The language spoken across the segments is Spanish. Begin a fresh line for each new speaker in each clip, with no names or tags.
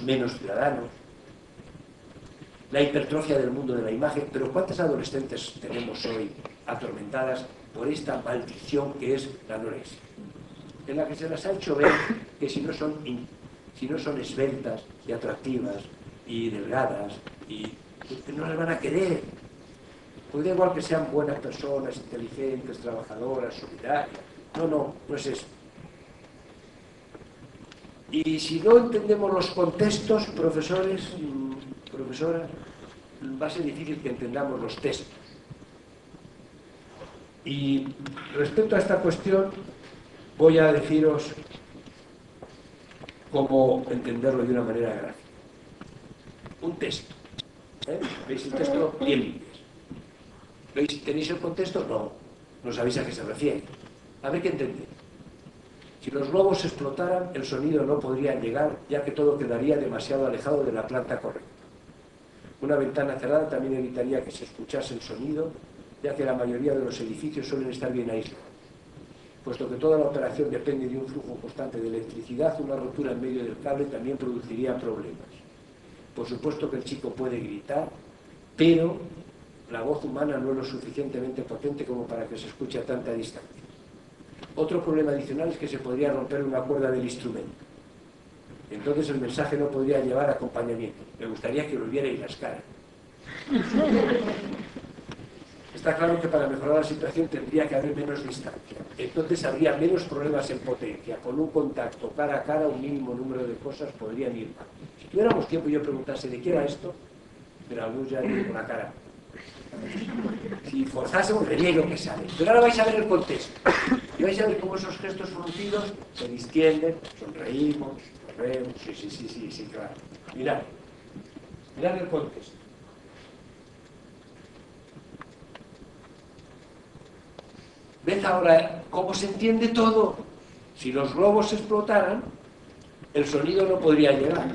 menos ciudadanos, la hipertrofia del mundo de la imagen. Pero ¿cuántas adolescentes tenemos hoy atormentadas por esta maldición que es la anorexia? En la que se las ha hecho ver que si no son esbeltas y atractivas y delgadas, que no las van a querer. Pues da igual que sean buenas personas, inteligentes, trabajadoras, solidarias. No es eso. Y si no entendemos los contextos, profesores, profesoras, va a ser difícil que entendamos los textos. Y respecto a esta cuestión, voy a deciros cómo entenderlo de una manera gráfica. Un texto. ¿Veis el texto? Bien limpios. ¿Veis? ¿Tenéis el contexto? No sabéis a qué se refiere. A ver qué entendéis. Si los globos explotaran, el sonido no podría llegar, ya que todo quedaría demasiado alejado de la planta correcta. Una ventana cerrada también evitaría que se escuchase el sonido, ya que la mayoría de los edificios suelen estar bien aislados. Puesto que toda la operación depende de un flujo constante de electricidad, una rotura en medio del cable también produciría problemas. Por supuesto que el chico puede gritar, pero la voz humana no es lo suficientemente potente como para que se escuche a tanta distancia. Otro problema adicional es que se podría romper una cuerda del instrumento. Entonces el mensaje no podría llevar acompañamiento. Me gustaría que lo vierais las caras. Está claro que para mejorar la situación tendría que haber menos distancia. Entonces habría menos problemas en potencia. Con un contacto cara a cara, un mínimo número de cosas podrían ir mal. Si tuviéramos tiempo y yo preguntase de qué era esto, pero algunos ya digo con la cara. Si forzásemos, vería lo que sale. Pero ahora vais a ver el contexto. Y vais a ver cómo esos gestos fruncidos se distienden, sonreímos, corremos. Sí, claro. Mirad el contexto. ¿Ves ahora cómo se entiende todo? Si los globos explotaran, el sonido no podría llegar,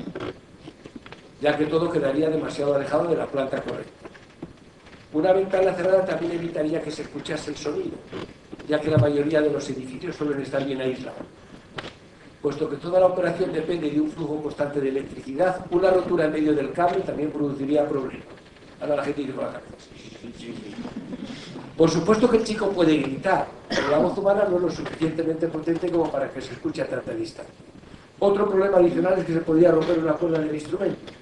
ya que todo quedaría demasiado alejado de la planta correcta. Una ventana cerrada también evitaría que se escuchase el sonido, ya que la mayoría de los edificios suelen estar bien aislados. Puesto que toda la operación depende de un flujo constante de electricidad, una rotura en medio del cable también produciría problemas. Ahora la gente dice con la cabeza. Sí. Por supuesto que el chico puede gritar, pero la voz humana no es lo suficientemente potente como para que se escuche a tanta distancia. Otro problema adicional es que se podría romper una cuerda del instrumento.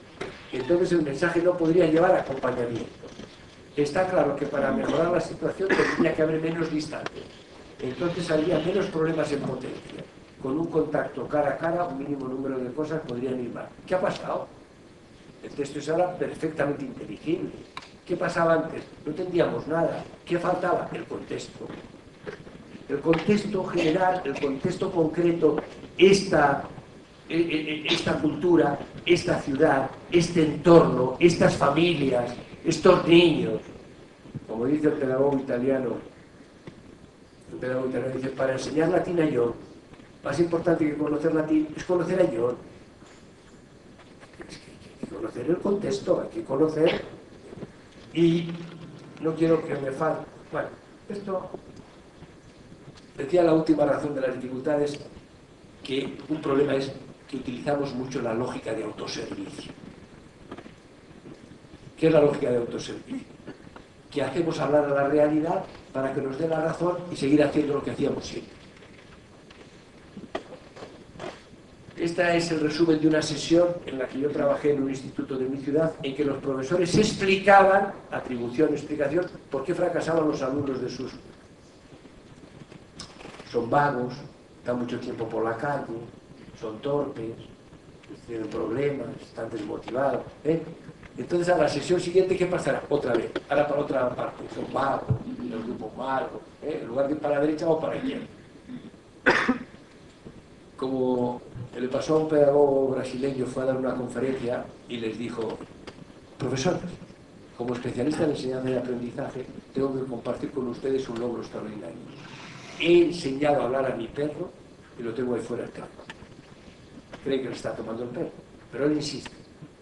Entonces el mensaje no podría llevar acompañamiento. Está claro que para mejorar la situación tendría que haber menos distancia. Entonces habría menos problemas en potencia. Con un contacto cara a cara, un mínimo número de cosas podrían ir mal. ¿Qué ha pasado? El texto es ahora perfectamente inteligible. ¿Qué pasaba antes? No entendíamos nada. ¿Qué faltaba? El contexto. El contexto general, el contexto concreto, esta cultura, esta ciudad, este entorno, estas familias, estos niños. Como dice el pedagogo italiano dice, para enseñar latín a John, más importante que conocer latín es conocer a John. Hay que conocer el contexto, hay que conocer. Y no quiero que me falte. Bueno, esto decía la última razón de las dificultades, que un problema es que utilizamos mucho la lógica de autoservicio. ¿Qué es la lógica de autoservicio? Que hacemos hablar a la realidad para que nos dé la razón y seguir haciendo lo que hacíamos siempre. Este es el resumen de una sesión en la que yo trabajé en un instituto de mi ciudad, en que los profesores explicaban, explicación, por qué fracasaban los alumnos de sus... Son vagos, están mucho tiempo por la calle, son torpes, tienen problemas, están desmotivados. Entonces a la sesión siguiente, ¿qué pasará? Otra vez, ahora para otra parte, son vagos, el grupo malo, en lugar de ir para la derecha o para la izquierda. Como le pasó a un pedagogo brasileño, fue a dar una conferencia y les dijo, profesores, como especialista en enseñanza y aprendizaje, tengo que compartir con ustedes un logro extraordinario. He enseñado a hablar a mi perro y lo tengo ahí fuera del campo. Creen que le está tomando el perro, pero él insiste.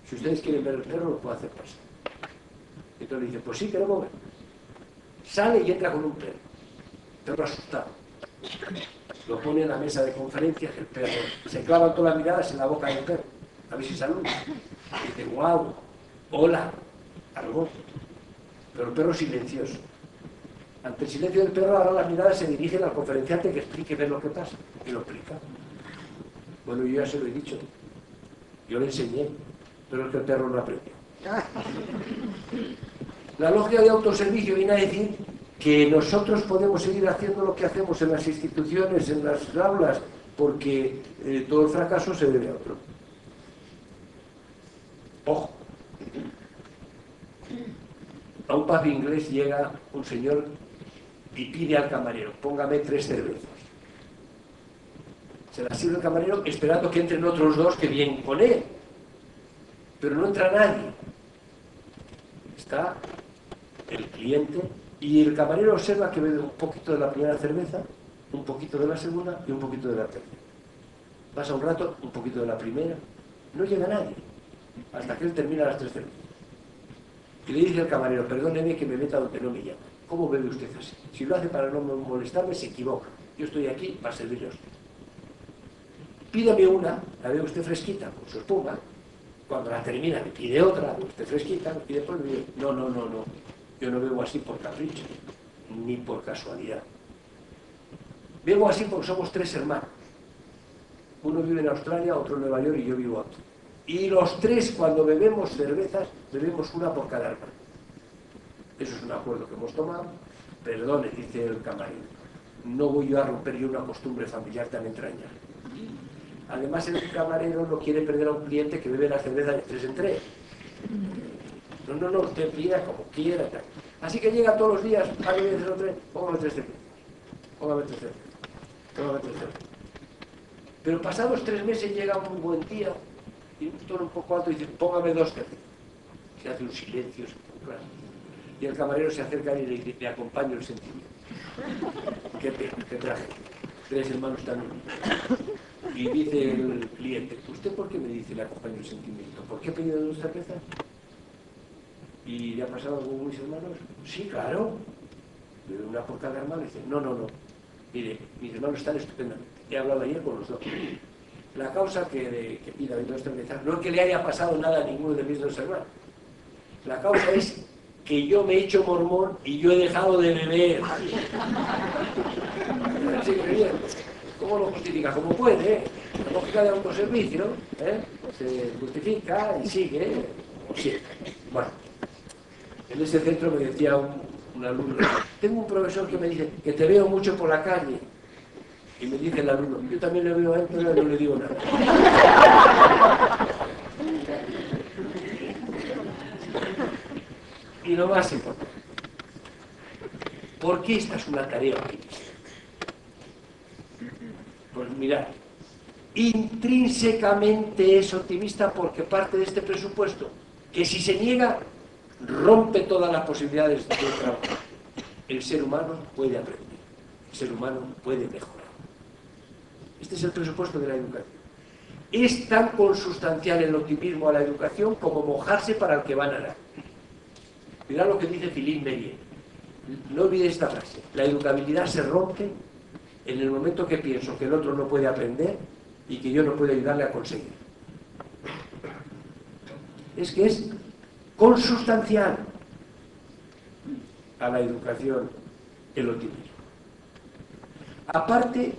Si ustedes quieren ver el perro, lo puedo hacer pasar. Entonces le dice, pues sí, queremos ver. Sale y entra con un perro asustado. Lo pone en la mesa de conferencias, el perro se clavan todas las miradas en la boca del perro. a ver si saluda. Y dice, guau, hola, algo. Pero el perro silencioso. Ante el silencio del perro, ahora las miradas se dirigen al conferenciante que explique ver lo que pasa. Y lo explica. Bueno, yo ya se lo he dicho. Yo le enseñé, pero es que el perro no aprendió. La lógica de autoservicio viene a decir que nosotros podemos seguir haciendo lo que hacemos en las instituciones, en las aulas, porque todo el fracaso se debe a otro. Ojo. A un pub inglés llega un señor y pide al camarero, póngame 3 cervezas. Se las sirve el camarero esperando que entren otros 2 que vienen con él. Pero no entra nadie. Está el cliente y el camarero observa que bebe un poquito de la primera cerveza, un poquito de la segunda y un poquito de la tercera. Pasa un rato, un poquito de la primera. No llega nadie hasta que él termina las 3 cervezas. Y le dice al camarero, perdóneme que me meta donde no me llama. ¿Cómo bebe usted así? Si lo hace para no molestarme, se equivoca. Yo estoy aquí para servirle a usted. Pídame una, la ve usted fresquita, con su espuma. Cuando la termina, me pide otra, la ve usted fresquita, y después me dice, no. Yo no bebo así por capricho, ni por casualidad. Bebo así porque somos 3 hermanos. Uno vive en Australia, otro en Nueva York y yo vivo aquí. Y los 3, cuando bebemos cervezas, bebemos una por cada hermano. Eso es un acuerdo que hemos tomado. Perdone, dice el camarero, no voy yo a romper una costumbre familiar tan entrañable. Además, el camarero no quiere perder a un cliente que bebe la cerveza de 3 en 3. No, usted pida como quiera. Tal. Así que llega todos los días, a beber 3, póngame 3 cervezas. Póngame 3 cervezas. Póngame 3 cervezas. Pero pasados 3 meses llega un buen día y un tono un poco alto y dice, póngame 2 cervezas. Se hace un silencio. Claro. Y el camarero se acerca y le dice, le acompaño el sentimiento. Qué pena, qué traje. 3 hermanos tan unidos. Y dice el cliente, ¿usted por qué me dice le acompaño el sentimiento? ¿Por qué he pedido 2 cervezas? ¿Y le ha pasado algo con mis hermanos? Sí, claro. Bebe una por cada hermano y dice, no. Mire, mis hermanos están estupendamente. He hablado ayer con los 2. La causa que pida 2 cervezas no es que le haya pasado nada a ninguno de mis 2 hermanos. La causa es que yo me he hecho mormón y yo he dejado de beber. Sí, bien. ¿Cómo lo justifica? Como puede, La lógica de autoservicio, se justifica y sigue. Sí. Bueno, en ese centro me decía un alumno, tengo un profesor que me dice que te veo mucho por la calle. Y me dice el alumno, yo también le veo a él, pero no le digo nada. Y lo más importante, ¿por qué esta es una tarea optimista? Pues mirad, intrínsecamente es optimista porque parte de este presupuesto, que si se niega, rompe todas las posibilidades de trabajo. El ser humano puede aprender, el ser humano puede mejorar. Este es el presupuesto de la educación. Es tan consustancial el optimismo a la educación como mojarse para el que va a nadar. Mirad lo que dice Philippe Merier. No olvidéis esta frase. La educabilidad se rompe en el momento que pienso que el otro no puede aprender y que yo no puedo ayudarle a conseguir. Es que es consustancial a la educación el optimismo. Aparte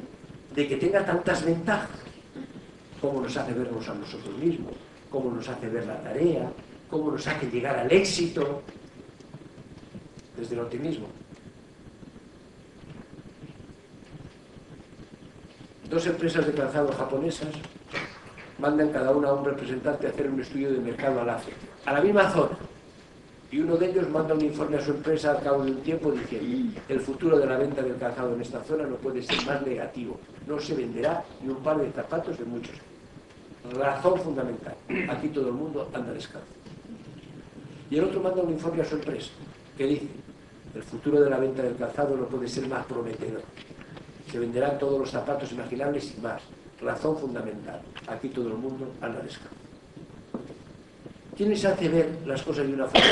de que tenga tantas ventajas, como nos hace vernos a nosotros mismos, como nos hace ver la tarea, como nos hace llegar al éxito, desde el optimismo. 2 empresas de calzado japonesas mandan cada una a un representante a hacer un estudio de mercado al África, a la misma zona. Y uno de ellos manda un informe a su empresa al cabo de un tiempo diciendo el futuro de la venta del calzado en esta zona no puede ser más negativo. No se venderá ni un par de zapatos en muchos años. Razón fundamental. Aquí todo el mundo anda descalzo. Y el otro manda un informe a su empresa que dice el futuro de la venta del calzado no puede ser más prometedor. Se venderán todos los zapatos imaginables y más. Razón fundamental. Aquí todo el mundo anda descalzo. ¿Quién les hace ver las cosas de una forma?